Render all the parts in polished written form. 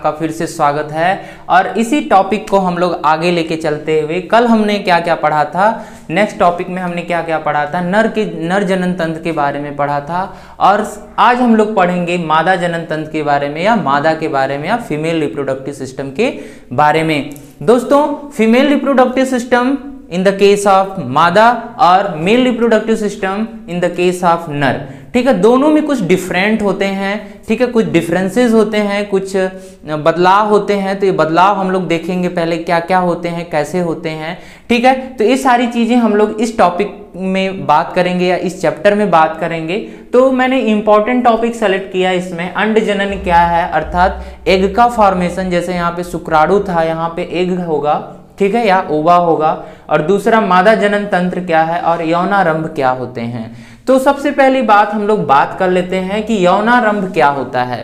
का फिर से स्वागत है। और इसी टॉपिक को हम लोग आगे लेके चलते हुए कल हमने क्या क्या पढ़ा था, नेक्स्ट टॉपिक में हमने क्या क्या पढ़ा था, नर जनन तंत्र के बारे में पढ़ा था। और आज हम लोग पढ़ेंगे मादा जनन तंत्र के बारे में या मादा के बारे में या फीमेल रिप्रोडक्टिव सिस्टम के बारे में। दोस्तों, female reproductive system in the case of मादा और male reproductive system in the case of नर। ठीक है, दोनों में कुछ डिफरेंट होते हैं। ठीक है, कुछ डिफरेंसेस होते हैं, कुछ बदलाव होते हैं। तो ये बदलाव हम लोग देखेंगे पहले क्या क्या होते हैं, कैसे होते हैं। ठीक है, तो ये सारी चीजें हम लोग इस टॉपिक में बात करेंगे या इस चैप्टर में बात करेंगे। तो मैंने इंपॉर्टेंट टॉपिक सेलेक्ट किया इसमें। अंड जनन क्या है, अर्थात एग का फॉर्मेशन। जैसे यहाँ पे शुक्राणु था, यहाँ पे एग होगा, ठीक है, या ओवा होगा। और दूसरा मादा जनन तंत्र क्या है और यौनारंभ क्या होते हैं। तो सबसे पहली बात हम लोग बात कर लेते हैं कि यौनारंभ क्या होता है,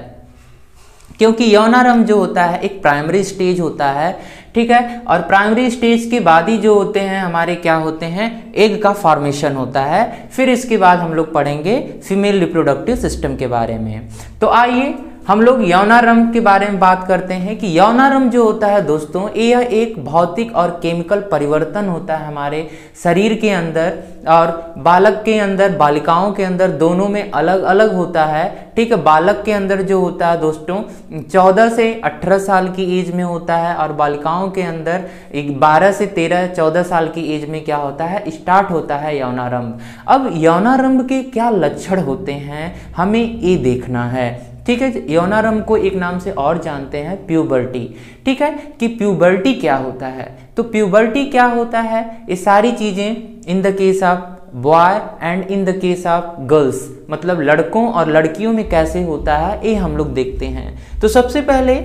क्योंकि यौनारंभ जो होता है एक प्राइमरी स्टेज होता है। ठीक है, और प्राइमरी स्टेज के बाद ही जो होते हैं हमारे क्या होते हैं, एग का फॉर्मेशन होता है। फिर इसके बाद हम लोग पढ़ेंगे फीमेल रिप्रोडक्टिव सिस्टम के बारे में। तो आइए हम लोग यौनारंभ के बारे में बात करते हैं कि यौनारंभ जो होता है दोस्तों, यह एक भौतिक और केमिकल परिवर्तन होता है हमारे शरीर के अंदर और बालक के अंदर, बालिकाओं के अंदर, दोनों में अलग अलग होता है। ठीक है, बालक के अंदर जो होता है दोस्तों 14 से 18 साल की एज में होता है और बालिकाओं के अंदर 12 से 13-14 साल की एज में क्या होता है, स्टार्ट होता है यौनारंभ। अब यौनारंभ के क्या लक्षण होते हैं हमें ये देखना है। ठीक है, यौनारंभ को एक नाम से और जानते हैं प्यूबर्टी। ठीक है, कि प्यूबर्टी क्या होता है। तो प्यूबर्टी क्या होता है, ये सारी चीजें in the case of boy and in the case of girls, मतलब लड़कों और लड़कियों में कैसे होता है ये हम लोग देखते हैं। तो सबसे पहले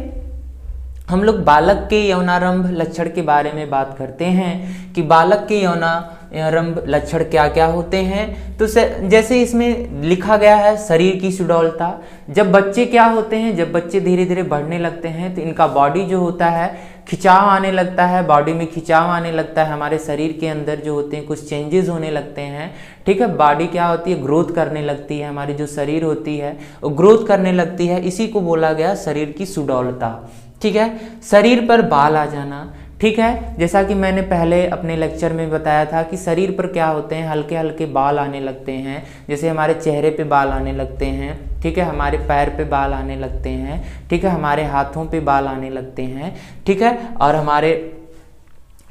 हम लोग बालक के यौनारंभ लक्षण के बारे में बात करते हैं कि बालक के यौनारंभ लक्षण क्या क्या होते हैं। तो जैसे इसमें लिखा गया है, शरीर की सुडौलता। जब बच्चे क्या होते हैं, जब बच्चे धीरे धीरे बढ़ने लगते हैं तो इनका बॉडी जो होता है खिंचाव आने लगता है, बॉडी में खिंचाव आने लगता है, हमारे शरीर के अंदर जो होते हैं कुछ चेंजेस होने लगते हैं। ठीक है, बॉडी क्या होती है, ग्रोथ करने लगती है, हमारी जो शरीर होती है वो ग्रोथ करने लगती है। इसी को बोला गया शरीर की सुडौलता। ठीक है, शरीर पर बाल आ जाना। ठीक है, जैसा कि मैंने पहले अपने लेक्चर में बताया था कि शरीर पर क्या होते हैं, हल्के हल्के बाल आने लगते हैं। जैसे हमारे चेहरे पे बाल आने लगते हैं, ठीक है, हमारे पैर पे बाल आने लगते हैं, ठीक है, हमारे हाथों पे बाल आने लगते हैं। ठीक है, और हमारे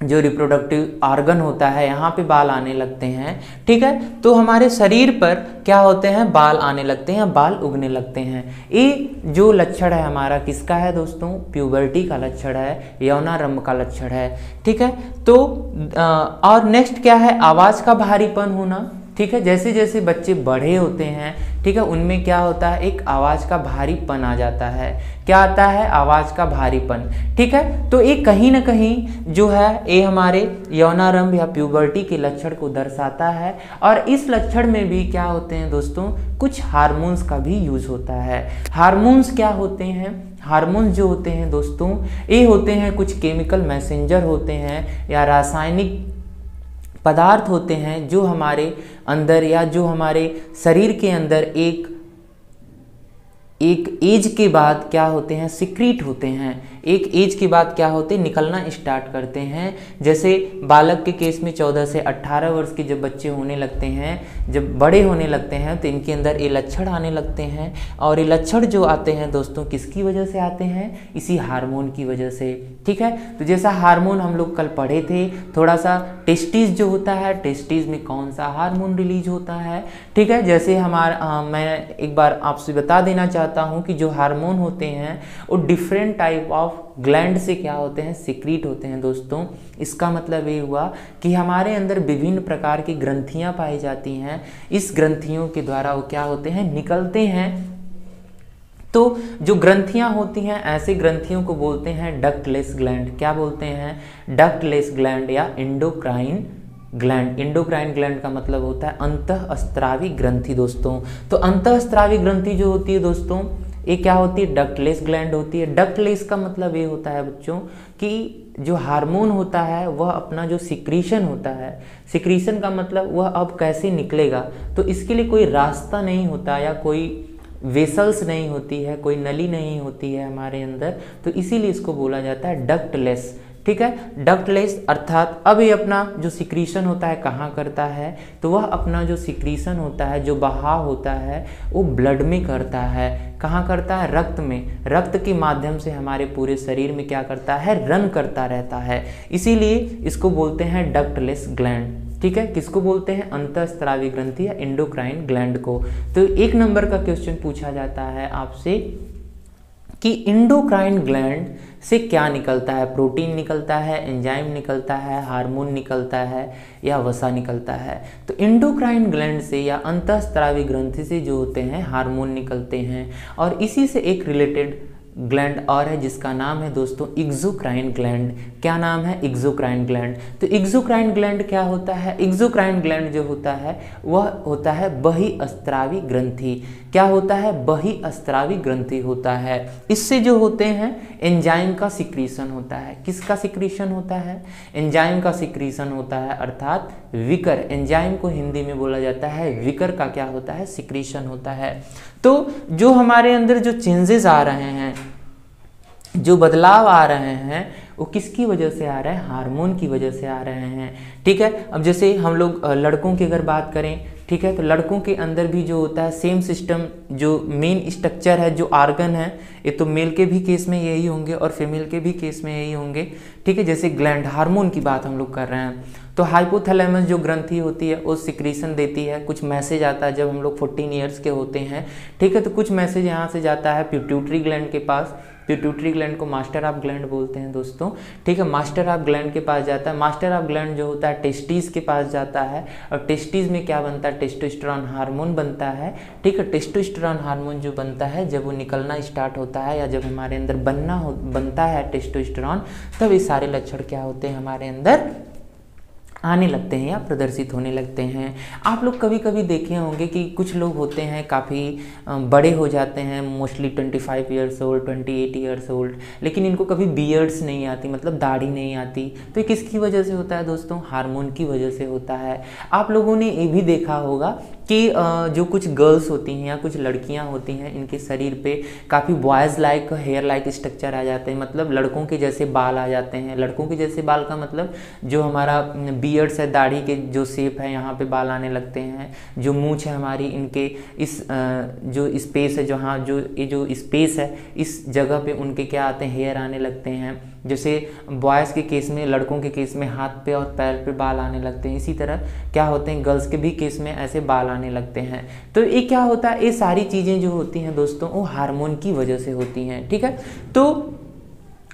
जो रिप्रोडक्टिव ऑर्गन होता है यहाँ पे बाल आने लगते हैं। ठीक है, तो हमारे शरीर पर क्या होते हैं, बाल आने लगते हैं, बाल उगने लगते हैं। ये जो लक्षण है हमारा किसका है दोस्तों, प्यूबर्टी का लक्षण है, यौनारंभ का लक्षण है। ठीक है, तो और नेक्स्ट क्या है, आवाज का भारीपन होना। ठीक है, जैसे जैसे बच्चे बड़े होते हैं, ठीक है, उनमें क्या होता है, एक आवाज का भारीपन आ जाता है। क्या आता है, आवाज का भारीपन। ठीक है, तो ये कहीं ना कहीं जो है ये हमारे यौनारंभ या प्यूबर्टी के लक्षण को दर्शाता है। और इस लक्षण में भी क्या होते हैं दोस्तों, कुछ हार्मोन्स का भी यूज होता है। हार्मोन्स क्या होते हैं, हार्मोन्स जो होते हैं दोस्तों ये होते हैं कुछ केमिकल मैसेंजर होते हैं या रासायनिक पदार्थ होते हैं जो हमारे अंदर या जो हमारे शरीर के अंदर एक एज के बाद क्या होते हैं, सिक्रीट होते हैं। एक एज के बाद क्या होते हैं, निकलना स्टार्ट करते हैं। जैसे बालक के केस में 14 से 18 वर्ष के जब बच्चे होने लगते हैं, जब बड़े होने लगते हैं तो इनके अंदर ये लक्षण आने लगते हैं। और ये लक्षण जो आते हैं दोस्तों किसकी वजह से आते हैं, इसी हार्मोन की वजह से। ठीक है, तो जैसा हार्मोन हम लोग कल पढ़े थे, थोड़ा सा टेस्टिस जो होता है, टेस्टिस में कौन सा हार्मोन रिलीज होता है। ठीक है, जैसे हमारा मैं एक बार आपसे बता देना चाहता हूँ कि जो हार्मोन होते हैं वो डिफरेंट टाइप ऑफ ग्लैंड से क्या होते हैं, सिक्रीट होते हैं दोस्तों। इसका मतलब ये हुआ कि हमारे अंदर विभिन्न प्रकार की ग्रंथियां पाई जाती हैं। इस ग्रंथियों के द्वारा वो क्या होते हैं, निकलते हैं। तो जो ग्रंथियां होती हैं ऐसे ग्रंथियों को बोलते हैं डक्टलेस ग्लैंड। क्या बोलते हैं, डक्टलेस ग्लैंड या एंडोक्राइन ग्लैंड। एंडोक्राइन ग्लैंड का मतलब होता है अंतःस्त्रावी ग्रंथि दोस्तों। तो अंतःस्त्रावी ग्रंथि जो होती है दोस्तों ये क्या होती है, डक्टलेस ग्लैंड होती है। डक्टलेस का मतलब ये होता है बच्चों कि जो हार्मोन होता है वह अपना जो सिक्रीशन होता है, सिक्रीशन का मतलब वह अब कैसे निकलेगा, तो इसके लिए कोई रास्ता नहीं होता या कोई वेसल्स नहीं होती है, कोई नली नहीं होती है हमारे अंदर, तो इसीलिए इसको बोला जाता है डक्टलेस। ठीक है, डक्टलेस अर्थात अब ये अपना जो सिक्रीशन होता है कहाँ करता है, तो वह अपना जो सिक्रीशन होता है, जो बहाव होता है, वो ब्लड में करता है। कहाँ करता है? रक्त में। रक्त के माध्यम से हमारे पूरे शरीर में क्या करता है? रन करता रहता है। इसीलिए इसको बोलते हैं डक्टलेस ग्लैंड। ठीक है, किसको बोलते हैं? अंतःस्रावी ग्रंथि या एंडोक्राइन ग्लैंड को। तो 1 नंबर का क्वेश्चन पूछा जाता है आपसे कि एंडोक्राइन ग्लैंड से क्या निकलता है? प्रोटीन निकलता है, एंजाइम निकलता है, हार्मोन निकलता है या वसा निकलता है? तो एंडोक्राइन ग्लैंड से या अंतःस्रावी ग्रंथि से जो होते हैं हार्मोन निकलते हैं। और इसी से एक रिलेटेड ग्लैंड और है जिसका नाम है दोस्तों एक्सोक्राइन ग्लैंड। क्या नाम है? Exocrine gland. तो एक्सोक्राइन ग्लैंड क्या होता है? एक्सोक्राइन ग्लैंड जो होता है वह होता है बहिःस्रावी ग्रंथि। क्या होता है? बहिःस्रावी ग्रंथि होता है। इससे जो होते हैं एंजाइम का सिक्रीशन होता है। किसका सिक्रीशन होता है? एंजाइम का सिक्रीशन होता है, अर्थात विकर। एंजाइम को हिंदी में बोला जाता है विकर का क्या होता है? सिक्रीशन होता है। तो जो हमारे अंदर जो चेंजेस आ रहे हैं, जो बदलाव आ रहे हैं, वो किसकी वजह से आ रहे हैं? हार्मोन की वजह से आ रहे हैं। ठीक है, अब जैसे हम लोग लड़कों की अगर बात करें, ठीक है, तो लड़कों के अंदर भी जो होता है सेम सिस्टम, जो मेन स्ट्रक्चर है, जो आर्गन है, ये तो मेल के भी केस में यही होंगे और फीमेल के भी केस में यही होंगे। ठीक है, जैसे ग्लैंड, हार्मोन की बात हम लोग कर रहे हैं, तो हाइपोथैलेमस जो ग्रंथि होती है वो सिक्रीशन देती है। कुछ मैसेज आता है जब हम लोग 14 ईयर्स के होते हैं। ठीक है, तो कुछ मैसेज यहाँ से जाता है पिट्यूटरी ग्लैंड के पास। पिट्यूटरी ग्लैंड को मास्टर ऑफ ग्लैंड बोलते हैं दोस्तों। ठीक है, मास्टर ऑफ ग्लैंड के पास जाता है। मास्टर ऑफ ग्लैंड जो होता है टेस्टिस के पास जाता है, और टेस्टिस में क्या बनता है? टेस्टोस्टेरोन हार्मोन बनता है। ठीक है, टेस्टोस्टेरोन हार्मोन जो बनता है, जब वो निकलना स्टार्ट होता है या जब हमारे अंदर बनता है टेस्टोस्टेरोन, तब ये सारे लक्षण क्या होते हैं? हमारे अंदर आने लगते हैं या प्रदर्शित होने लगते हैं। आप लोग कभी कभी देखे होंगे कि कुछ लोग होते हैं काफ़ी बड़े हो जाते हैं, mostly 25 years old, 28 years old, लेकिन इनको कभी बियर्ड्स नहीं आती, मतलब दाढ़ी नहीं आती। तो ये किसकी वजह से होता है दोस्तों? हार्मोन की वजह से होता है। आप लोगों ने ये भी देखा होगा कि जो कुछ गर्ल्स होती हैं या कुछ लड़कियां होती हैं, इनके शरीर पे काफ़ी boys like hair like structure आ जाते हैं, मतलब लड़कों के जैसे बाल आ जाते हैं। लड़कों के जैसे बाल का मतलब जो हमारा बियर्ड्स है, दाढ़ी के जो शेप है, यहाँ पे बाल आने लगते हैं। जो मूंछ है हमारी, इनके इस जो स्पेस है, जहाँ जो ये जो स्पेस है, इस जगह पे उनके क्या आते हैं? हेयर आने लगते हैं। जैसे बॉयज़ के केस में, लड़कों के केस में हाथ पे और पैर पे बाल आने लगते हैं, इसी तरह क्या होते हैं गर्ल्स के भी केस में ऐसे बाल आने लगते हैं। तो ये क्या होता है? ये सारी चीज़ें जो होती हैं दोस्तों, वो हार्मोन की वजह से होती हैं। ठीक है, तो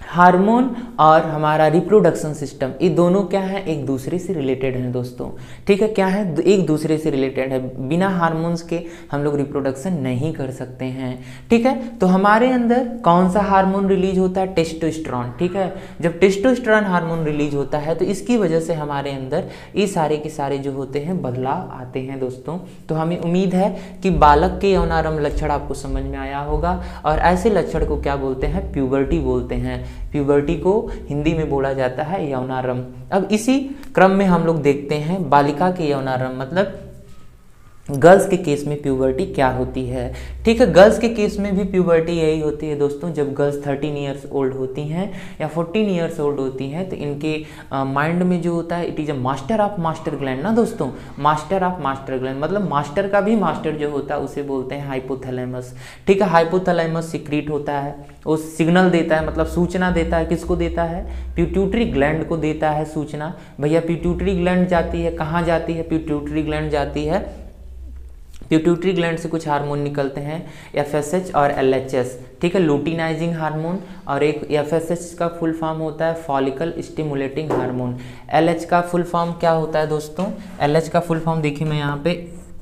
हार्मोन और हमारा रिप्रोडक्शन सिस्टम, ये दोनों क्या है? एक दूसरे से रिलेटेड हैं दोस्तों। ठीक है, क्या है? एक दूसरे से रिलेटेड है। बिना हार्मोन्स के हम लोग रिप्रोडक्शन नहीं कर सकते हैं। ठीक है, तो हमारे अंदर कौन सा हार्मोन रिलीज होता है? टेस्टोस्टेरोन। ठीक है, जब टेस्टोस्टेरोन हार्मोन रिलीज होता है तो इसकी वजह से हमारे अंदर ये सारे के सारे जो होते हैं बदलाव आते हैं दोस्तों। तो हमें उम्मीद है कि बालक के यौनारंभ लक्षण आपको समझ में आया होगा, और ऐसे लक्षण को क्या बोलते हैं? प्यूबर्टी बोलते हैं। प्यूबर्टी को हिंदी में बोला जाता है यौनारंभ। अब इसी क्रम में हम लोग देखते हैं बालिका के यौनारंभ, मतलब गर्ल्स के केस में प्यूबर्टी क्या होती है। ठीक है, गर्ल्स के केस में भी प्यूबर्टी यही होती है दोस्तों। जब गर्ल्स 13 ईयर्स ओल्ड होती हैं या 14 ईयर्स ओल्ड होती हैं, तो इनके माइंड में जो होता है, it is a master of master gland ना दोस्तों। मास्टर ऑफ मास्टर ग्लैंड मतलब मास्टर का भी मास्टर जो होता है उसे बोलते हैं हाइपोथैलेमस। ठीक है, हाइपोथैलेमस सिक्रीट होता है, वो सिग्नल देता है, मतलब सूचना देता है। किसको देता है? पिट्यूटरी ग्लैंड को देता है सूचना। भैया पिट्यूटरी ग्लैंड जाती है, कहाँ जाती है? पिट्यूटरी ग्लैंड जाती है, पिट्यूटरी ग्लैंड से कुछ हार्मोन निकलते हैं, FSH और LHS। ठीक है, लुटिनाइजिंग हार्मोन, और एक FSH का फुल फॉर्म होता है फॉलिकल स्टिमुलेटिंग हार्मोन। LH का फुल फॉर्म क्या होता है दोस्तों? LH का फुल फॉर्म देखिए, मैं यहाँ पे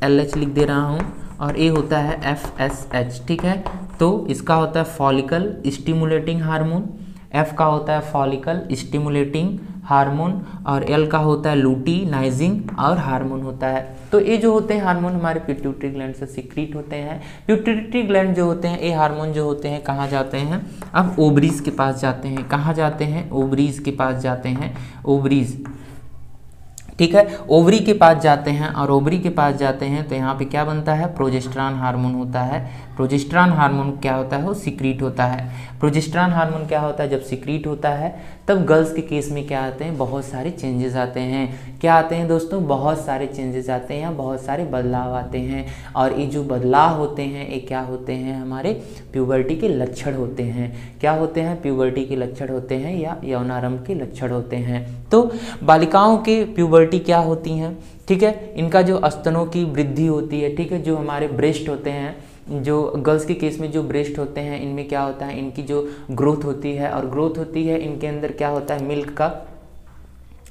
LH लिख दे रहा हूँ, और ये होता है FSH। ठीक है, तो इसका होता है फॉलिकल स्टिमुलेटिंग हार्मोन, F का होता है फॉलिकल स्टिमुलेटिंग हार्मोन, और L का होता है लुटिनाइजिंग और हार्मोन होता है। तो ये जो होते हैं हार्मोन हमारे पिट्यूटरी ग्लैंड से सीक्रेट होते हैं। पिट्यूटरी ग्लैंड जो होते हैं, ये हार्मोन जो होते हैं कहाँ जाते हैं? अब ओवरीज के पास जाते हैं। कहाँ जाते हैं? ओवरीज के पास जाते हैं, ओवरीज। ठीक है, ओवरी के पास जाते हैं, और ओवरी के पास जाते हैं तो यहाँ पे क्या बनता है? प्रोजेस्टेरॉन हार्मोन होता है। प्रोजेस्टेरॉन हार्मोन क्या होता है, वो सीक्रेट होता है। प्रोजेस्टेरॉन हार्मोन क्या होता है, जब सीक्रेट होता है तब गर्ल्स के केस में क्या आते हैं, बहुत सारे चेंजेस आते हैं। क्या आते हैं दोस्तों, बहुत सारे चेंजेस आते हैं या बहुत सारे बदलाव आते हैं। और ये जो बदलाव होते हैं ये क्या होते हैं, हमारे प्यूबर्टी के लक्षण होते हैं। क्या होते हैं, प्यूबर्टी के लक्षण होते हैं या यौनारंभ के लक्षण होते हैं। तो बालिकाओं के प्यूबर्टी क्या होती हैं, ठीक है, इनका जो स्तनों की वृद्धि होती है, ठीक है, जो हमारे ब्रेस्ट होते हैं, जो गर्ल्स के केस में जो ब्रेस्ट होते हैं, इनमें क्या होता है, इनकी जो ग्रोथ होती है, और ग्रोथ होती है इनके अंदर क्या होता है,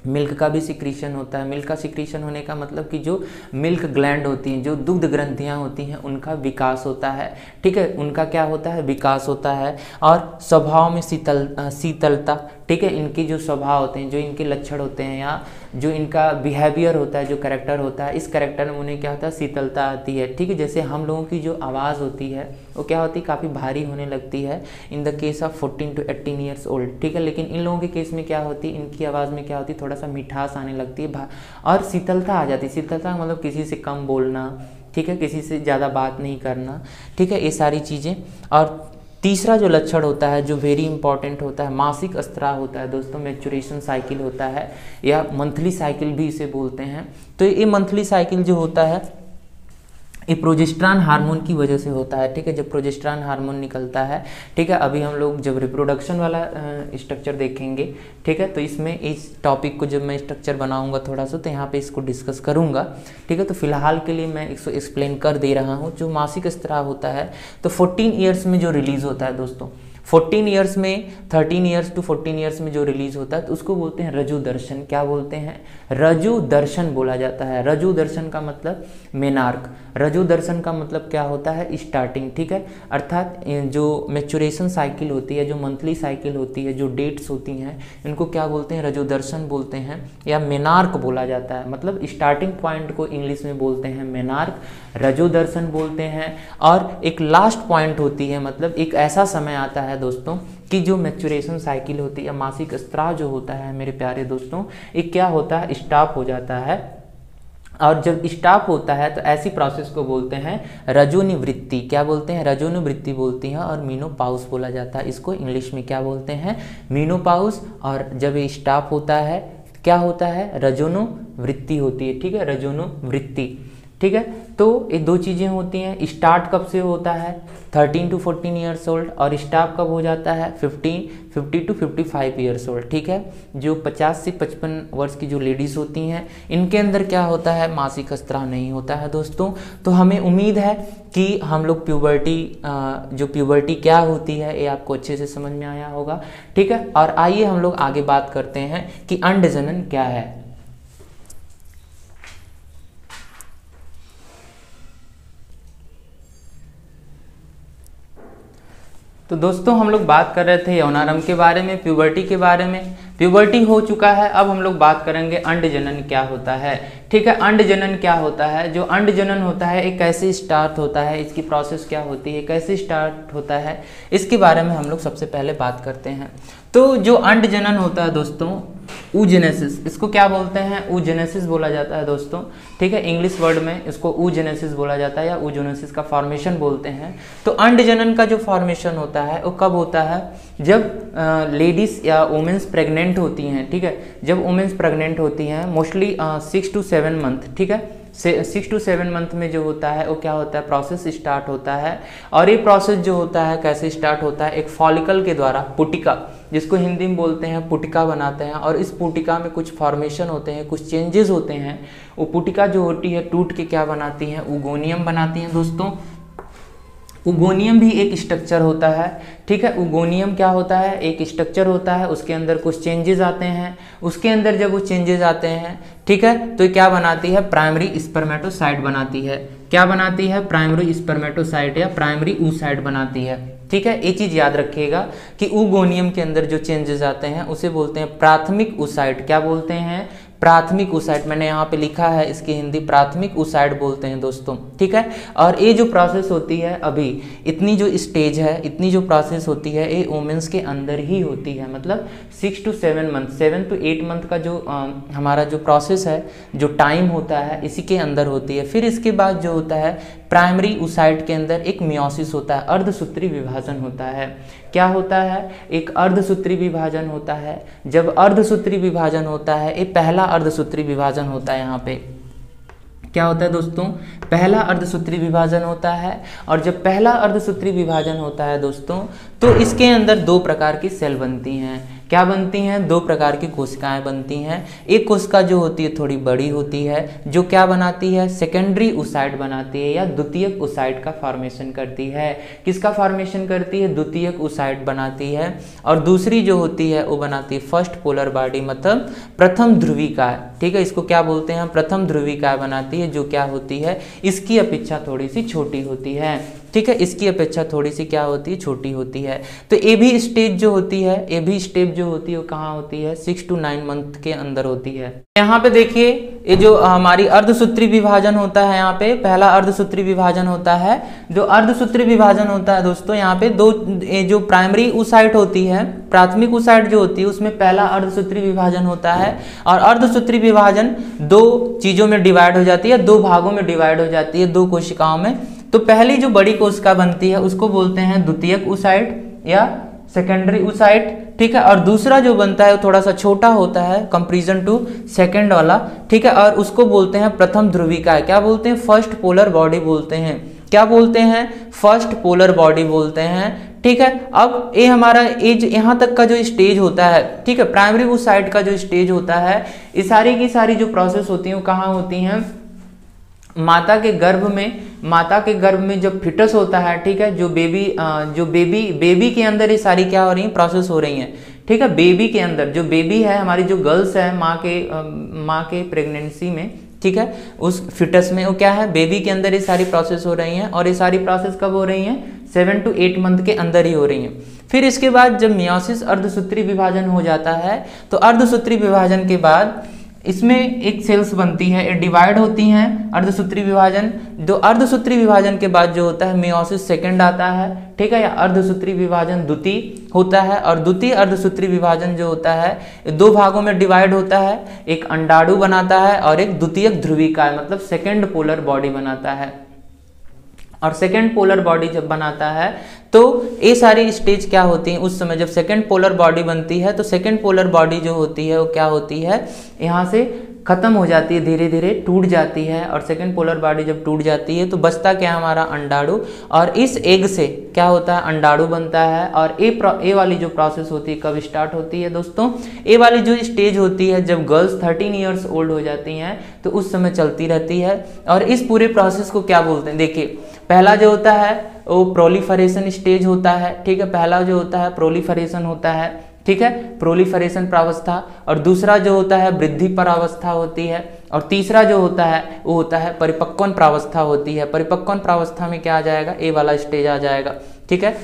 मिल्क का भी सिक्रीशन होता है। मिल्क का सिक्रीशन होने का मतलब कि जो मिल्क ग्लैंड होती हैं, जो दुग्ध ग्रंथियां होती हैं, उनका विकास होता है, ठीक है, उनका क्या होता है, विकास होता है। और स्वभाव में शीतलता, ठीक है, इनके जो स्वभाव होते हैं, जो इनके लक्षण होते हैं या जो इनका बिहेवियर होता है, जो कैरेक्टर होता है, इस कैरेक्टर में उन्हें क्या होता है, शीतलता आती है, ठीक है। जैसे हम लोगों की जो आवाज़ होती है वो क्या होती है, काफ़ी भारी होने लगती है in the case of 14 to 18 years old, ठीक है। लेकिन इन लोगों के केस में क्या होती है, इनकी आवाज़ में क्या होती है, थोड़ा सा मिठास आने लगती है और शीतलता आ जाती है। शीतलता मतलब किसी से कम बोलना, ठीक है, किसी से ज़्यादा बात नहीं करना, ठीक है, ये सारी चीज़ें। और तीसरा जो लक्षण होता है, जो वेरी इंपॉर्टेंट होता है, मासिक स्त्राव होता है दोस्तों, मैच्योरेशन साइकिल होता है या मंथली साइकिल भी इसे बोलते हैं। तो ये मंथली साइकिल जो होता है ये प्रोजेस्टेरॉन हार्मोन की वजह से होता है, ठीक है। जब प्रोजेस्टेरॉन हार्मोन निकलता है, ठीक है, अभी हम लोग जब रिप्रोडक्शन वाला स्ट्रक्चर देखेंगे, ठीक है, तो इसमें इस टॉपिक को जब मैं स्ट्रक्चर बनाऊंगा थोड़ा सा, तो यहाँ पे इसको डिस्कस करूंगा, ठीक है। तो फिलहाल के लिए मैं इसको एक्सप्लेन कर दे रहा हूँ। जो मासिक स्त्राव होता है तो 14 ईयर्स में जो रिलीज होता है दोस्तों, 14 ईयर्स में, 13 ईयर्स टू 14 ईयर्स में जो रिलीज होता है तो उसको बोलते हैं रजु दर्शन। क्या बोलते हैं, रजु दर्शन बोला जाता है। रजु दर्शन का मतलब मेनार्क, रजु दर्शन का मतलब क्या होता है, स्टार्टिंग, ठीक है। अर्थात जो मैच्योरेशन साइकिल होती है, जो मंथली साइकिल होती है, जो डेट्स होती हैं, इनको क्या बोलते हैं, रजु दर्शन बोलते हैं या मेनार्क बोला जाता है। मतलब स्टार्टिंग पॉइंट को इंग्लिश में बोलते हैं मेनार्क, रजु दर्शन बोलते हैं। और एक लास्ट पॉइंट होती है, मतलब एक ऐसा समय आता है दोस्तों कि जो मैच्योरेशन साइकिल होती है, मासिक स्त्राव जो होता है मेरे प्यारे दोस्तों, एक क्या होता है, स्टॉप हो जाता है। और जब स्टॉप होता है तो ऐसी प्रोसेस को बोलते हैं रजोनिवृत्ति। क्या बोलते हैं, रजोनिवृत्ति बोलती हैं। और मीनोपाउस बोला जाता है इसको, इंग्लिश में क्या बोलते हैं, मीनोपाउस। और जब ये स्टॉप होता है क्या होता है, रजोनिवृत्ति होती है, ठीक है, रजोनिवृत्ति, ठीक है। तो ये दो चीज़ें होती हैं। स्टार्ट कब से होता है, 13 to 14 ईयर्स ओल्ड, और स्टॉप कब हो जाता है, 50 to 55 ईयर्स ओल्ड, ठीक है। जो 50 से 55 वर्ष की जो लेडीज़ होती हैं, इनके अंदर क्या होता है, मासिक स्त्राव नहीं होता है दोस्तों। तो हमें उम्मीद है कि हम लोग जो प्यूबर्टी क्या होती है ये आपको अच्छे से समझ में आया होगा, ठीक है। और आइए हम लोग आगे बात करते हैं कि अंडजनन क्या है। तो दोस्तों हम लोग बात कर रहे थे यौनारंभ के बारे में, प्यूबर्टी के बारे में। प्यूबर्टी हो चुका है, अब हम लोग बात करेंगे अंडजनन क्या होता है, ठीक है। अंडजनन क्या होता है, जो अंडजनन होता है ये कैसे स्टार्ट होता है, इसकी प्रोसेस क्या होती है, कैसे स्टार्ट होता है, इसके बारे में हम लोग सबसे पहले बात करते हैं। तो जो अंडजनन होता है दोस्तों, oogenesis, इसको क्या बोलते हैं, oogenesis बोला जाता है दोस्तों, ठीक है। इंग्लिश वर्ड में इसको oogenesis बोला जाता है या oogenesis का फॉर्मेशन बोलते हैं। तो अंडजनन का जो फॉर्मेशन होता है वो कब होता है, जब लेडीज या वुमेन्स प्रेग्नेंट होती हैं, ठीक है। जब वुमेन्स प्रेग्नेंट होती हैं मोस्टली 6 to 7 मंथ, ठीक है, 6 to 7 मंथ में जो होता है वो क्या होता है, प्रोसेस स्टार्ट होता है। और ये प्रोसेस जो होता है कैसे स्टार्ट होता है, एक फॉलिकल के द्वारा, पुटिका जिसको हिंदी में बोलते हैं, पुटिका बनाते हैं। और इस पुटिका में कुछ फॉर्मेशन होते हैं, कुछ चेंजेस होते हैं। वो पुटिका जो होती है टूट के क्या बनाती हैं, उगोनियम बनाती हैं दोस्तों। उगोनियम भी एक स्ट्रक्चर होता है, ठीक है। उगोनियम क्या होता है, एक स्ट्रक्चर होता है, उसके अंदर कुछ चेंजेस आते हैं। उसके अंदर जब वो चेंजेस आते हैं, ठीक है, तो क्या बनाती है, प्राइमरी स्पर्मेटोसाइट बनाती है। क्या बनाती है, प्राइमरी स्पर्मेटोसाइट या प्राइमरी oocyte बनाती है, ठीक है। ये चीज़ याद रखिएगा कि उगोनियम के अंदर जो चेंजेस आते हैं उसे बोलते हैं प्राथमिक oocyte। क्या बोलते हैं, प्राथमिक oocyte, मैंने यहाँ पे लिखा है इसकी हिंदी प्राथमिक oocyte बोलते हैं दोस्तों, ठीक है। और ये जो प्रोसेस होती है अभी इतनी जो स्टेज है, इतनी जो प्रोसेस होती है ये वुमेन्स के अंदर ही होती है, मतलब 6 to 7 मंथ, 7 to 8 मंथ का जो हमारा जो प्रोसेस है, जो टाइम होता है इसी के अंदर होती है। फिर इसके बाद जो होता है प्राइमरी oocyte के अंदर एक मियोसिस होता है, अर्धसूत्री विभाजन होता है। क्या होता है? एक अर्धसूत्री विभाजन होता है। जब अर्धसूत्री विभाजन होता है, ये पहला अर्धसूत्री विभाजन होता है। यहाँ पे क्या होता है दोस्तों? पहला अर्धसूत्री विभाजन होता है। और जब पहला अर्धसूत्री विभाजन होता है दोस्तों, तो इसके अंदर दो प्रकार की सेल बनती हैं। क्या बनती हैं? दो प्रकार की कोशिकाएं बनती हैं। एक कोशिका जो होती है थोड़ी बड़ी होती है, जो क्या बनाती है? सेकेंडरी oocyte बनाती है या द्वितीयक oocyte का फॉर्मेशन करती है। किसका फॉर्मेशन करती है? द्वितीयक oocyte बनाती है। और दूसरी जो होती है वो बनाती है फर्स्ट पोलर बॉडी, मतलब प्रथम ध्रुविका, ठीक है। इसको क्या बोलते हैं? प्रथम ध्रुविका बनाती है, जो क्या होती है इसकी अपेक्षा थोड़ी सी छोटी होती है, ठीक है। इसकी अपेक्षा थोड़ी सी क्या होती है? छोटी होती है। तो ये भी स्टेज जो होती है, ये भी स्टेप जो होती है वो कहाँ होती है? 6 to 9 मंथ के अंदर होती है। यहाँ पे देखिए ये जो हमारी अर्धसूत्री विभाजन होता है, यहाँ पे पहला अर्धसूत्री विभाजन होता है। जो अर्धसूत्री विभाजन होता है दोस्तों, यहाँ पे दो, ये जो प्राइमरी oocyte होती है, प्राथमिक oocyte जो होती है, उसमें पहला अर्धसूत्री विभाजन होता है। और अर्धसूत्री विभाजन दो चीजों में डिवाइड हो जाती है, दो भागों में डिवाइड हो जाती है, दो कोशिकाओं में। तो पहली जो बड़ी कोशिका बनती है उसको बोलते हैं द्वितीयक oocyte या सेकेंडरी oocyte, ठीक है। और दूसरा जो बनता है वो थोड़ा सा छोटा होता है कंपेरिजन टू सेकेंड वाला, ठीक है। और उसको बोलते हैं प्रथम ध्रुविका। क्या बोलते हैं? फर्स्ट पोलर बॉडी बोलते हैं। क्या बोलते हैं? फर्स्ट पोलर बॉडी बोलते हैं, ठीक है। अब ये हमारा एज यहाँ तक का जो स्टेज होता है, ठीक है, प्राइमरी oocyte का जो स्टेज होता है, ये सारी की सारी जो प्रोसेस होती है वो कहाँ होती हैं? माता के गर्भ में। माता के गर्भ में जब फिटस होता है, ठीक है, जो बेबी के अंदर ये सारी क्या हो रही है? प्रोसेस हो रही हैं, ठीक है। बेबी के अंदर जो बेबी है, हमारी जो गर्ल्स है माँ के प्रेगनेंसी में, ठीक है, उस फिटस में वो क्या है? बेबी के अंदर ये सारी प्रोसेस हो रही हैं। और ये सारी प्रोसेस कब हो रही हैं? 7 to 8 मंथ के अंदर ही हो रही हैं। फिर इसके बाद जब मियोसिस अर्धसूत्री विभाजन हो जाता है, तो अर्धसूत्री विभाजन के बाद इसमें एक सेल्स बनती है, ये डिवाइड होती हैं अर्धसूत्री विभाजन। जो अर्धसूत्री विभाजन के बाद जो होता है मियोसिस सेकंड आता है, ठीक है, या अर्धसूत्री विभाजन द्वितीय होता है। और द्वितीय अर्धसूत्री विभाजन जो होता है दो भागों में डिवाइड होता है, एक अंडाणु बनाता है और एक द्वितीयक ध्रुविका, मतलब सेकेंड पोलर बॉडी बनाता है। और सेकेंड पोलर बॉडी जब बनाता है तो ये सारी स्टेज क्या होती हैं? उस समय जब सेकेंड पोलर बॉडी बनती है तो सेकेंड पोलर बॉडी जो होती है वो क्या होती है? यहाँ से खत्म हो जाती है, धीरे धीरे टूट जाती है। और सेकेंड पोलर बॉडी जब टूट जाती है तो बचता क्या? हमारा अंडाणु। और इस एग से क्या होता है? अंडाणु बनता है। और ए वाली जो प्रोसेस होती है कब स्टार्ट होती है दोस्तों? ए वाली जो स्टेज होती है जब गर्ल्स 13 ईयर्स ओल्ड हो जाती हैं, तो उस समय चलती रहती है। और इस पूरे प्रोसेस को क्या बोलते हैं? देखिए, पहला जो होता है वो प्रोलिफरेशन स्टेज होता है, ठीक है। पहला जो होता है प्रोलिफरेशन होता है, ठीक है, प्रोलिफरेशन प्रावस्था। और दूसरा जो होता है वृद्धि प्रावस्था होती है। और तीसरा जो होता है वो होता है परिपक्वन प्रावस्था होती है। परिपक्वन प्रावस्था में क्या आ जाएगा? ए वाला स्टेज आ जाएगा, ठीक है,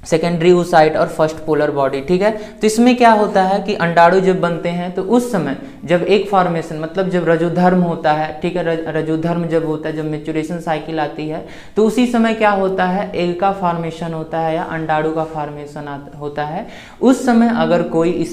सेकेंडरी oocyte और फर्स्ट पोलर बॉडी, ठीक है। तो इसमें क्या होता है कि अंडाणु जब बनते हैं तो उस समय जब एक फॉर्मेशन, मतलब जब रजोधर्म होता है, ठीक है, रजोधर्म जब होता है, जब मेचुरेशन साइकिल आती है, तो उसी समय क्या होता है? एग का फॉर्मेशन होता है या अंडाणु का फॉर्मेशन होता है। उस समय अगर कोई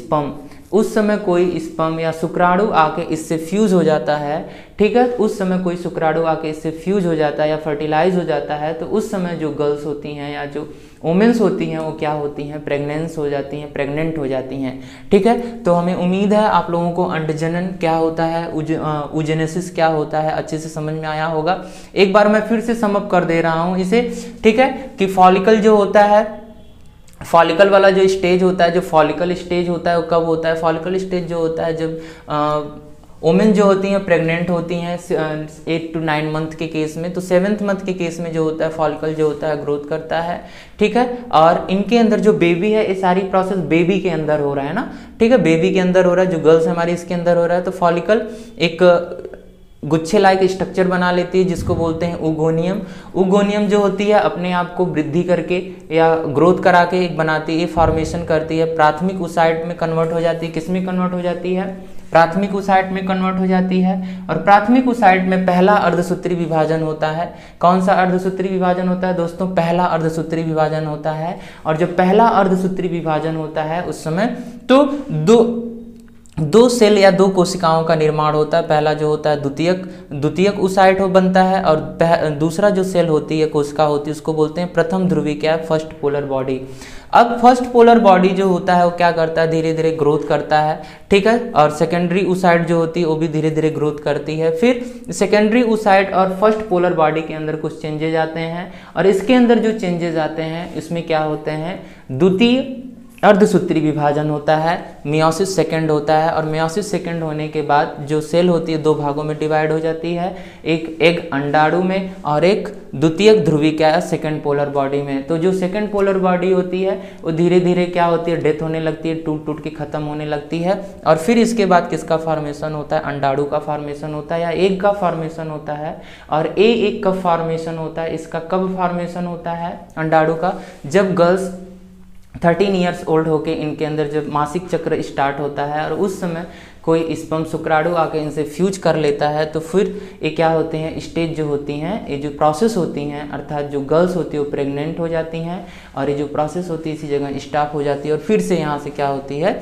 स्पर्म या शुक्राणु आके इससे फ्यूज हो जाता है, ठीक है, उस समय कोई शुक्राणु आके इससे फ्यूज हो जाता है या फर्टिलाइज हो जाता है, तो उस समय जो गर्ल्स होती हैं या जो वुमेन्स होती हैं वो क्या होती हैं? प्रेग्नेंट हो जाती हैं, ठीक है। तो हमें उम्मीद है आप लोगों को अंडजनन क्या होता है, oogenesis क्या होता है, अच्छे से समझ में आया होगा। एक बार मैं फिर से सम अप कर दे रहा हूँ इसे, ठीक है, कि फॉलिकल जो होता है, फॉलिकल वाला जो स्टेज होता है, जो फॉलिकल स्टेज होता है वो कब होता है? फॉलिकल स्टेज जो होता है जब वुमेन जो होती हैं प्रेग्नेंट होती हैं 8 to 9 मंथ के केस में, तो 7th मंथ के केस में जो होता है फॉलिकल जो होता है ग्रोथ करता है, ठीक है। और इनके अंदर जो बेबी है, ये सारी प्रोसेस बेबी के अंदर हो रहा है ना, ठीक है, बेबी के अंदर हो रहा है, जो गर्ल्स हमारी इसके अंदर हो रहा है। तो फॉलिकल एक गुच्छे लाइक स्ट्रक्चर बना लेती है जिसको बोलते हैं ओगोनियम। ओगोनियम जो होती है अपने आप को वृद्धि करके या ग्रोथ करा के एक बनाती है, फॉर्मेशन करती है, प्राथमिक oocyte में कन्वर्ट हो जाती है। किस में कन्वर्ट हो जाती है? प्राथमिक oocyte में कन्वर्ट हो जाती है। और प्राथमिक oocyte में पहला अर्धसूत्री विभाजन होता है। कौन सा अर्धसूत्री विभाजन होता है दोस्तों? पहला अर्धसूत्री विभाजन होता है। और जब पहला अर्धसूत्री विभाजन होता है उस समय तो दो सेल या दो कोशिकाओं का निर्माण होता है। पहला जो होता है द्वितीयक oocyte बनता है, और दूसरा जो सेल होती है, कोशिका होती है, उसको बोलते हैं प्रथम ध्रुवी क्या है? First polar body. अब फर्स्ट पोलर बॉडी जो होता है वो क्या करता है? धीरे धीरे ग्रोथ करता है, ठीक है। और सेकेंडरी oocyte जो होती है वो भी धीरे धीरे ग्रोथ करती है। फिर सेकेंडरी oocyte और फर्स्ट पोलर बॉडी के अंदर कुछ चेंजेज आते हैं, और इसके अंदर जो चेंजेज आते हैं इसमें क्या होते हैं? द्वितीय अर्धसूत्री विभाजन होता है, मियोसिस सेकेंड होता है। और मियोसिस सेकेंड होने के बाद जो सेल होती है दो भागों में डिवाइड हो जाती है, एक एग अंडाणु में और एक द्वितीयक ध्रुवी क्या है? सेकेंड पोलर बॉडी में। तो जो सेकेंड पोलर बॉडी होती है वो धीरे धीरे क्या होती है? डेथ होने लगती है, टूट टूट के खत्म होने लगती है। और फिर इसके बाद किसका फॉर्मेशन होता है? अंडाणु का फॉर्मेशन होता है या एग का फॉर्मेशन होता है। और एग का फॉर्मेशन होता है, इसका कब फॉर्मेशन होता है अंडाणु का? जब गर्ल्स 13 ईयर्स ओल्ड होके इनके अंदर जब मासिक चक्र स्टार्ट होता है और उस समय कोई स्पर्म शुक्राणु आके इनसे फ्यूज कर लेता है, तो फिर ये क्या होते हैं? स्टेज जो होती हैं, ये जो प्रोसेस होती हैं, अर्थात जो गर्ल्स होती है वो प्रेग्नेंट हो जाती हैं, और ये जो प्रोसेस होती है इसी जगह स्टॉप हो जाती है, और फिर से यहाँ से क्या होती है?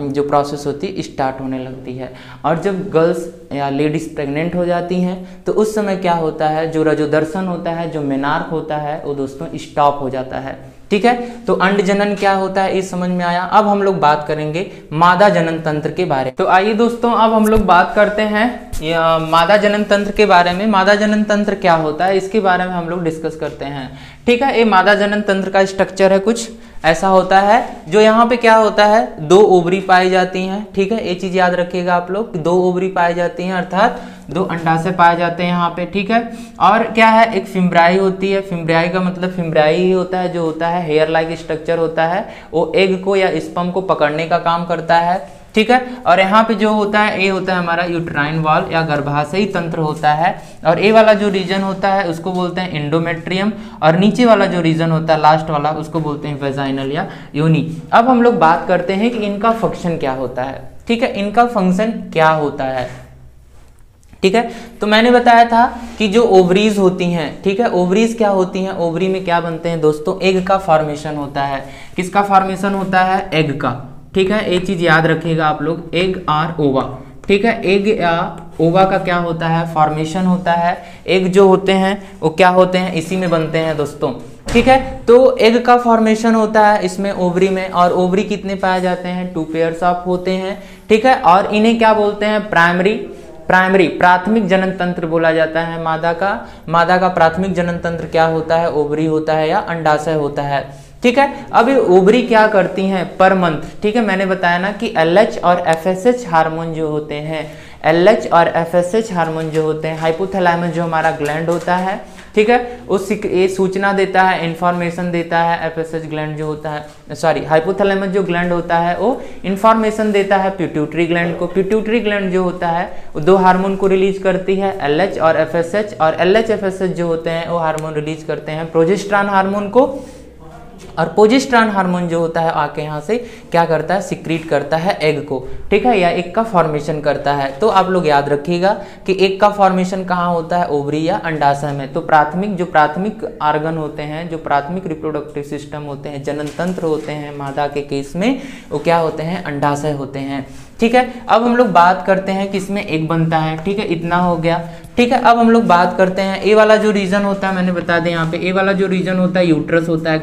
जो प्रोसेस होती है स्टार्ट होने लगती है। और जब गर्ल्स या लेडीज प्रेग्नेंट हो जाती हैं तो उस समय क्या होता है? जो रजोदर्शन होता है, जो मेनार्क होता है, वो दोस्तों स्टॉप हो जाता है, ठीक है। तो अंड जनन क्या होता है ये समझ में आया। अब हम लोग बात करेंगे मादा जनन तंत्र के बारे में। तो आइए दोस्तों अब हम लोग बात करते हैं मादा जनन तंत्र के बारे में। मादा जनन तंत्र क्या होता है इसके बारे में हम लोग डिस्कस करते हैं, ठीक है। ये मादा जनन तंत्र का स्ट्रक्चर है, कुछ ऐसा होता है। जो यहाँ पे क्या होता है? दो ओवरी पाई जाती हैं, ठीक है। ये चीज याद रखिएगा आप लोग, दो ओवरी पाई जाती हैं, अर्थात दो अंडाशय पाए जाते हैं यहाँ पे, ठीक है। और क्या है? एक फिम्ब्राई होती है। फिम्ब्राई का मतलब फिम्ब्राई ही होता है, जो होता है हेयर लाइक स्ट्रक्चर होता है, वो एग को या स्पर्म को पकड़ने का काम करता है, ठीक है। और यहाँ पे जो होता है ये होता है हमारा यूट्राइन वॉल या गर्भाशयी तंत्र होता है। और ये वाला जो रीजन होता है उसको बोलते हैं एंडोमेट्रियम, और नीचे वाला जो रीजन होता है लास्ट वाला उसको बोलते हैं वेजाइनल या योनि। अब हम लोग बात करते हैं कि इनका फंक्शन क्या होता है, ठीक है। इनका फंक्शन क्या होता है, ठीक है। तो मैंने बताया था कि जो ओवरीज होती हैं, ठीक है, ओवरीज क्या होती हैं? ओवरी में क्या बनते हैं दोस्तों? एग का फॉर्मेशन होता है। किसका फॉर्मेशन होता है? एग का, ठीक है। एक चीज याद रखिएगा आप लोग, एग और ओवा, ठीक है। एग या ओवा का क्या होता है? फॉर्मेशन होता है। एग जो होते हैं वो क्या होते हैं? इसी में बनते हैं दोस्तों, ठीक है। तो एग का फॉर्मेशन होता है इसमें ओवरी में, और ओवरी कितने पाए जाते हैं? 2 पेयर्स ऑफ होते हैं, ठीक है। और इन्हें क्या बोलते हैं? प्राथमिक जनन तंत्र बोला जाता है मादा का प्राथमिक जनन तंत्र क्या होता है? ओवरी होता है या अंडाशय होता है, ठीक है। अब ये ओवरी क्या करती हैं? पर मंथ, ठीक है। मैंने बताया ना कि LH और FSH हार्मोन जो होते हैं, LH और FSH हार्मोन जो होते हैं, हाइपोथैलेमस जो हमारा ग्लैंड होता है, ठीक है, उस ये सूचना देता है, इंफॉर्मेशन देता है। FSH ग्लैंड जो होता है, सॉरी, हाइपोथैलेमस जो ग्लैंड होता है वो इंफॉर्मेशन देता है पिट्यूटरी ग्लैंड को। पिट्यूटरी ग्लैंड जो होता है वो दो हार्मोन को रिलीज करती है, LH और FSH। और LH FSH जो होते हैं वो हार्मोन रिलीज करते हैं प्रोजेस्टेरॉन हार्मोन को, और प्रोजेस्टेरॉन हार्मोन जो होता है आके यहाँ से क्या करता है? सिक्रीट करता है एग को, ठीक है, या एग का फॉर्मेशन करता है। तो आप लोग याद रखिएगा कि एग का फॉर्मेशन कहाँ होता है? ओवरी या अंडाशय में। तो प्राथमिक आर्गन होते हैं, जो प्राथमिक रिप्रोडक्टिव सिस्टम होते हैं, जनन तंत्र होते हैं मादा के केस में, वो क्या होते हैं? अंडाशय होते हैं, ठीक है। अब हम लोग बात करते हैं कि इसमें एग बनता है, ठीक है, इतना हो गया, ठीक है। अब हम लोग बात करते हैं ए वाला जो रीजन होता है, मैंने बता दें यहाँ पे ए वाला जो रीजन होता है यूट्रस होता है,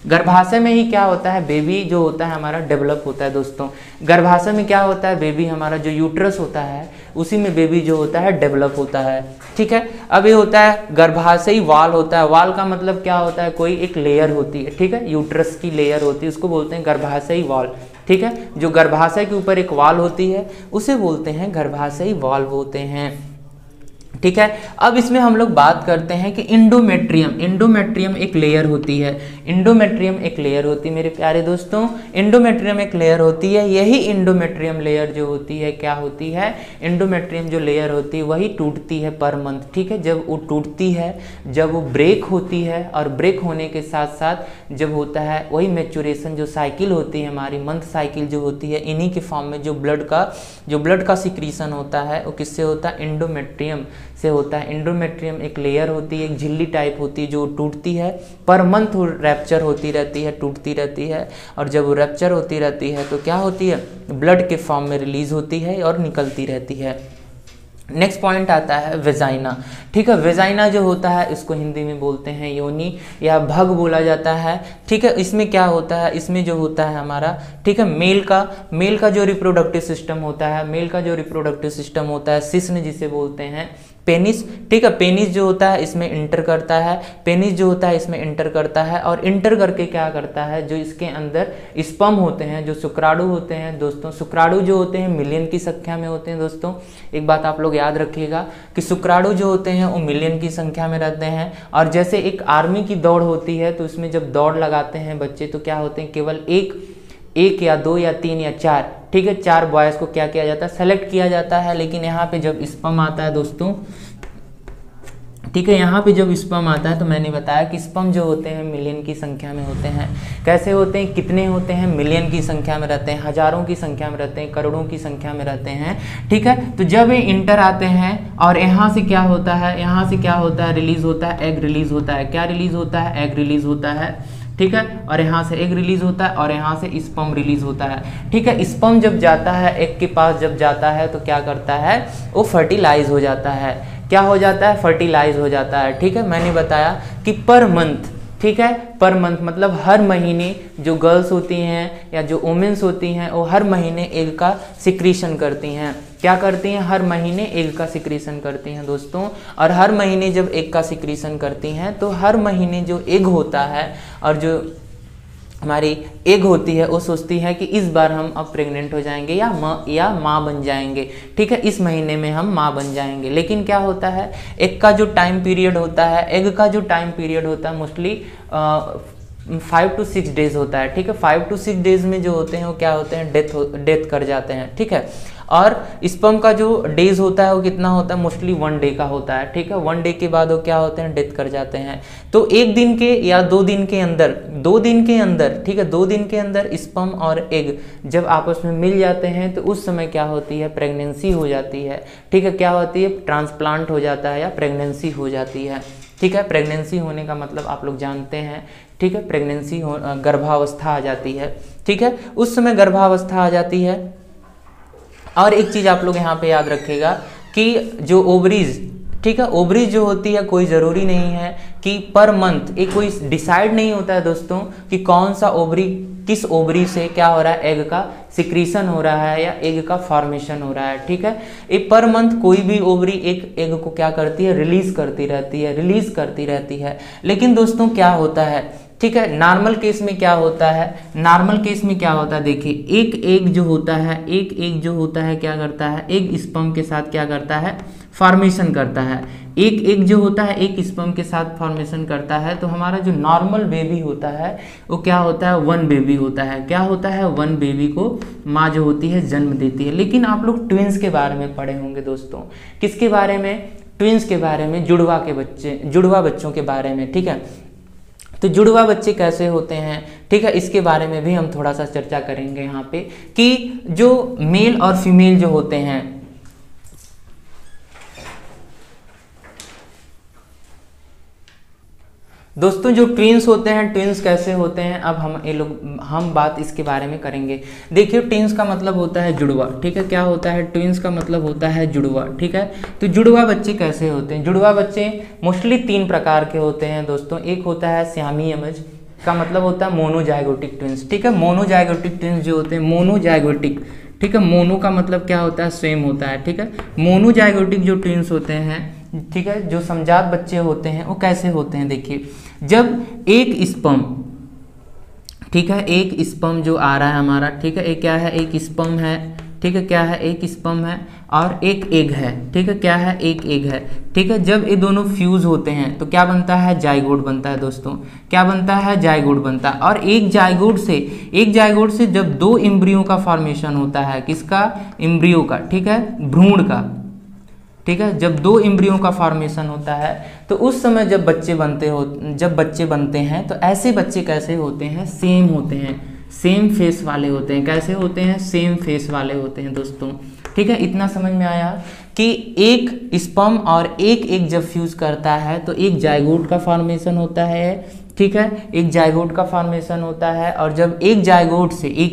गर्भाशय में ही क्या होता है? बेबी जो होता है हमारा डेवलप होता है दोस्तों। गर्भाशय में क्या होता है? बेबी हमारा जो यूट्रस होता है उसी में बेबी जो होता है डेवलप होता है, ठीक है। अब ये होता है गर्भाशयी वाल होता है। वाल का मतलब क्या होता है? कोई एक लेयर होती है, ठीक है, यूट्रस की लेयर होती है, उसको बोलते हैं गर्भाशयी वाल, ठीक है। जो गर्भाशय के ऊपर एक वाल होती है उसे बोलते हैं गर्भाशयी वाल्व होते हैं, ठीक है। अब इसमें हम लोग बात करते हैं कि इंडोमेट्रियम एक लेयर होती है, इंडोमेट्रियम एक लेयर होती है मेरे प्यारे दोस्तों, इंडोमेट्रियम एक लेयर होती है। यही इंडोमेट्रियम लेयर जो होती है क्या होती है, इंडोमेट्रियम जो लेयर होती है वही टूटती है पर मंथ, ठीक है। जब वो टूटती है, जब वो ब्रेक होती है, और ब्रेक होने के साथ साथ जब होता है वही मैच्योरेशन जो साइकिल होती है हमारी मंथ साइकिल जो होती है, इन्हीं के फॉर्म में जो ब्लड का सिक्रीशन होता है वो किससे होता है, इंडोमेट्रियम से होता है। इंडोमेट्रियम एक लेयर होती है, एक झिल्ली टाइप होती है जो टूटती है पर मंथ, रैप्चर होती रहती है, टूटती रहती है, और जब वो रैप्चर होती रहती है तो क्या होती है, ब्लड के फॉर्म में रिलीज होती है और निकलती रहती है। नेक्स्ट पॉइंट आता है वेजाइना, ठीक है। वेजाइना जो होता है इसको हिंदी में बोलते हैं योनि या भग बोला जाता है, ठीक है। इसमें क्या होता है, इसमें जो होता है हमारा, ठीक है, मेल का जो रिप्रोडक्टिव सिस्टम होता है, मेल का जो रिप्रोडक्टिव सिस्टम होता है, शिश्न जिसे बोलते हैं, पेनिस, ठीक है। पेनिस जो होता है इसमें इंटर करता है, पेनिस जो होता है इसमें इंटर करता है, और इंटर करके क्या करता है, जो इसके अंदर स्पर्म होते हैं, जो शुक्राणु होते हैं दोस्तों, शुक्राणु जो होते हैं मिलियन की संख्या में होते हैं दोस्तों। एक बात आप लोग याद रखिएगा कि शुक्राणु जो होते हैं वो मिलियन की संख्या में रहते हैं, और जैसे एक आर्मी की दौड़ होती है तो उसमें जब दौड़ लगाते हैं बच्चे तो क्या होते हैं, केवल एक या दो या तीन या चार, ठीक है, 4 बॉयज़ को क्या किया जाता है, सेलेक्ट किया जाता है। लेकिन यहाँ पे जब स्पर्म आता है दोस्तों, ठीक है, यहाँ पे जब स्पर्म आता है तो मैंने बताया कि स्पर्म जो होते हैं मिलियन की संख्या में होते हैं। कैसे होते हैं, कितने होते हैं, मिलियन की संख्या में रहते हैं, हजारों की संख्या में रहते हैं, करोड़ों की संख्या में रहते हैं, ठीक है। तो जब ये इंटर आते हैं और यहाँ से क्या होता है, यहाँ से क्या होता है, रिलीज होता है, एग रिलीज होता है। क्या रिलीज होता है, एग रिलीज होता है, ठीक है। और यहाँ से एग रिलीज होता है और यहाँ से स्पर्म रिलीज होता है, ठीक है। स्पर्म जब जाता है एग के पास, जब जाता है तो क्या करता है, वो फर्टिलाइज हो जाता है। क्या हो जाता है, फर्टिलाइज हो जाता है, ठीक है। मैंने बताया कि पर मंथ, ठीक है, पर मंथ मतलब हर महीने जो गर्ल्स होती हैं या जो वुमेन्स होती हैं वो हर महीने एग का सिक्रीशन करती हैं। क्या करती हैं, हर महीने एग का सिक्रीशन करती हैं दोस्तों। और हर महीने जब एग का सिक्रीशन करती हैं तो हर महीने जो एग होता है और जो हमारी एग होती है वो सोचती है कि इस बार हम अब प्रेग्नेंट हो जाएंगे या माँ बन जाएंगे, ठीक है, इस महीने में हम माँ बन जाएंगे। लेकिन क्या होता है, एग का जो टाइम पीरियड होता है, एग का जो टाइम पीरियड होता है मोस्टली 5 to 6 डेज होता है, ठीक है। 5 to 6 डेज में जो होते हैं वो क्या होते हैं, डेथ कर जाते हैं, ठीक है। और स्पर्म का जो डेज होता है वो कितना होता है, मोस्टली 1 डे का होता है, ठीक है। 1 डे के बाद वो क्या होते हैं, डेथ कर जाते हैं। तो 1 दिन के या 2 दिन के अंदर, 2 दिन के अंदर, ठीक है, 2 दिन के अंदर स्पर्म और एग जब आपस में मिल जाते हैं तो उस समय क्या होती है, प्रेगनेंसी हो जाती है, ठीक है। क्या होती है, ट्रांसप्लांट हो जाता है या प्रेगनेंसी हो जाती है, ठीक है। प्रेगनेंसी होने का मतलब आप लोग जानते हैं, ठीक है, प्रेगनेंसी गर्भावस्था आ जाती है, ठीक है, उस समय गर्भावस्था आ जाती है। और एक चीज़ आप लोग यहाँ पे याद रखिएगा कि जो ओवरीज, ठीक है, ओवरीज जो होती है कोई ज़रूरी नहीं है कि पर मंथ, एक कोई डिसाइड नहीं होता है दोस्तों कि कौन सा ओवरी, किस ओवरी से क्या हो रहा है, एग का सिक्रीशन हो रहा है या एग का फॉर्मेशन हो रहा है, ठीक है। एक पर मंथ कोई भी ओवरी एक एग को क्या करती है, रिलीज करती रहती है। लेकिन दोस्तों क्या होता है, ठीक है, नॉर्मल केस में क्या होता है, नॉर्मल केस में क्या होता है, देखिए एक एग जो होता है क्या करता है, एक स्पर्म के साथ क्या करता है, फॉर्मेशन करता है। एक एग जो होता है एक स्पर्म के साथ फॉर्मेशन करता है। तो हमारा जो नॉर्मल बेबी होता है वो क्या होता है, 1 बेबी होता है। क्या होता है, 1 बेबी को माँ जो होती है जन्म देती है। लेकिन आप लोग ट्विंस के बारे में पढ़े होंगे दोस्तों, किसके बारे में, ट्विंस के बारे में, जुड़वा बच्चों के बारे में, ठीक है। तो जुड़वा बच्चे कैसे होते हैं, ठीक है, इसके बारे में भी हम थोड़ा सा चर्चा करेंगे यहाँ पे कि जो मेल और फीमेल जो होते हैं, दोस्तों जो ट्विंस होते हैं, ट्विंस कैसे होते हैं, अब हम बात इसके बारे में करेंगे। देखिए ट्विंस का मतलब होता है जुड़वा, ठीक है। क्या होता है, ट्विंस का मतलब होता है जुड़वा, ठीक है। तो जुड़वा बच्चे कैसे होते हैं, जुड़वा बच्चे मोस्टली 3 प्रकार के होते हैं दोस्तों। एक होता है सियामीयज, का मतलब होता है मोनोजाइगोटिक ट्विंस, ठीक है। मोनोजाइगोटिक ट्विंस जो होते हैं, मोनोजाइगोटिक, ठीक है, मोनो का मतलब क्या होता है, सेम होता है, ठीक है। मोनोजाइगोटिक जो ट्विंस होते हैं, ठीक है, जो समजात बच्चे होते हैं वो कैसे होते हैं, देखिए जब एक स्पर्म, ठीक है, एक स्पर्म जो आ रहा है हमारा, ठीक है, एक क्या है, एक स्पर्म है, ठीक है, क्या है, एक स्पर्म है और एक एग है, ठीक है, क्या है, एक एग है, ठीक है। जब ये दोनों फ्यूज होते हैं तो क्या बनता है, जाइगोट बनता है दोस्तों, क्या बनता है, जाइगोट बनता है। और एक जाइगोट से जब दो एम्ब्रियो का फॉर्मेशन होता है, किसका, एम्ब्रियो का, ठीक है, भ्रूण का, ठीक है, जब दो एम्ब्रियो का फॉर्मेशन होता है तो उस समय जब बच्चे बनते हैं तो ऐसे बच्चे कैसे होते हैं, सेम होते हैं, सेम फेस वाले होते हैं, कैसे होते हैं, सेम फेस वाले होते हैं दोस्तों, ठीक है। इतना समझ में आया कि एक स्पर्म और एक एग जब फ्यूज करता है तो एक जाइगोट का फॉर्मेशन होता है, ठीक है, एक जाइगोट का फॉर्मेशन होता है। और जब एक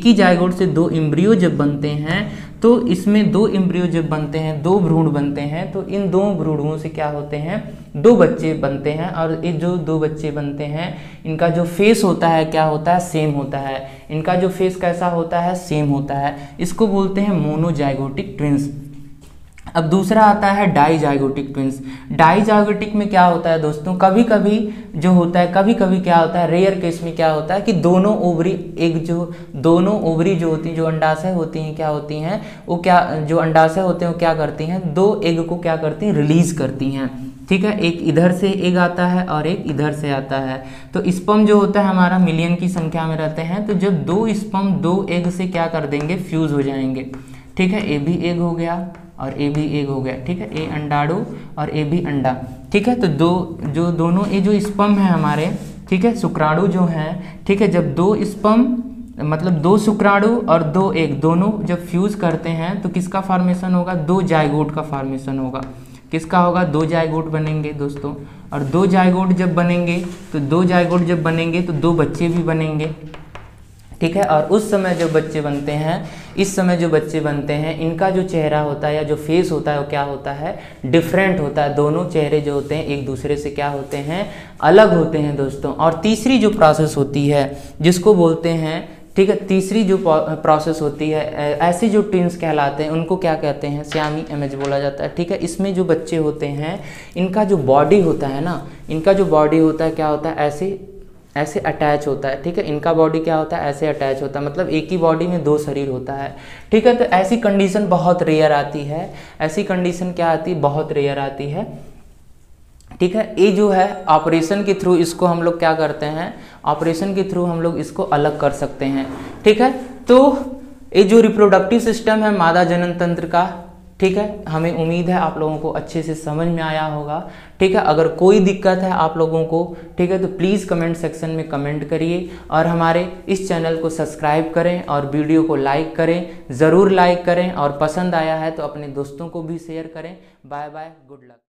ही जाइगोट से दो एम्ब्रियो जब बनते हैं तो इसमें दो एम्ब्रियो जब बनते हैं, दो भ्रूण बनते हैं, तो इन दो भ्रूणों से क्या होते हैं, दो बच्चे बनते हैं। और ये जो दो बच्चे बनते हैं इनका जो फेस होता है क्या होता है, सेम होता है। इनका जो फेस कैसा होता है, सेम होता है। इसको बोलते हैं मोनोजाइगोटिक ट्विंस। अब दूसरा आता है डाईजाइगोटिक ट्विंस। डाईजाइगोटिक में क्या होता है दोस्तों, कभी कभी जो होता है, कभी कभी क्या होता है, रेयर केस में क्या होता है कि दोनों ओवरी जो होती हैं, जो अंडाशय होती हैं, क्या होती हैं वो, क्या जो अंडाशय होते हैं वो क्या करती हैं, दो एग को क्या करती हैं, रिलीज करती हैं, ठीक है। एक इधर से एग आता है और एक इधर से आता है। तो स्पर्म जो होता है हमारा मिलियन की संख्या में रहते हैं, तो जब दो स्पर्म दो एग से क्या कर देंगे, फ्यूज हो जाएंगे, ठीक है। ए भी एग हो गया और ए भी एग हो गया, ठीक है, ए अंडाणु और ए भी अंडा, ठीक है। तो दोनों ये जो स्पर्म है हमारे, ठीक है, शुक्राणु जो है, ठीक है, जब दो स्पर्म मतलब दो शुक्राणु और दो एग दोनों जब फ्यूज करते हैं तो किसका फॉर्मेशन होगा, दो जाइगोट का फॉर्मेशन होगा। किसका होगा, दो जाइगोट बनेंगे दोस्तों। और दो जाइगोट जब बनेंगे तो दो बच्चे भी बनेंगे, ठीक है। और उस समय जो बच्चे बनते हैं, इस समय जो बच्चे बनते हैं, इनका जो चेहरा होता है या जो फेस होता है वो क्या होता है, डिफरेंट होता है। दोनों चेहरे जो होते हैं एक दूसरे से क्या होते हैं, अलग होते हैं दोस्तों। और तीसरी जो प्रोसेस होती है जिसको बोलते हैं, ठीक है, तीसरी जो प्रोसेस होती है, ऐसे जो ट्विंस कहलाते हैं उनको क्या कहते हैं, सियामी इमेज बोला जाता है, ठीक है। इसमें जो बच्चे होते हैं इनका जो बॉडी होता है ना, इनका जो बॉडी होता है क्या होता है, ऐसे अटैच होता है, ठीक है। इनका बॉडी क्या होता है, ऐसे अटैच होता है, मतलब एक ही बॉडी में दो शरीर होता है, ठीक है। तो ऐसी कंडीशन बहुत रेयर आती है, ऐसी कंडीशन क्या आती है, बहुत रेयर आती है, ठीक है। ये जो है ऑपरेशन के थ्रू इसको हम लोग क्या करते हैं, ऑपरेशन के थ्रू हम लोग इसको अलग कर सकते हैं, ठीक है। तो ये जो रिप्रोडक्टिव सिस्टम है मादा जनन तंत्र का, ठीक है, हमें उम्मीद है आप लोगों को अच्छे से समझ में आया होगा, ठीक है। अगर कोई दिक्कत है आप लोगों को, ठीक है, तो प्लीज़ कमेंट सेक्शन में कमेंट करिए और हमारे इस चैनल को सब्सक्राइब करें और वीडियो को लाइक करें, ज़रूर लाइक करें। और पसंद आया है तो अपने दोस्तों को भी शेयर करें। Bye bye, good luck.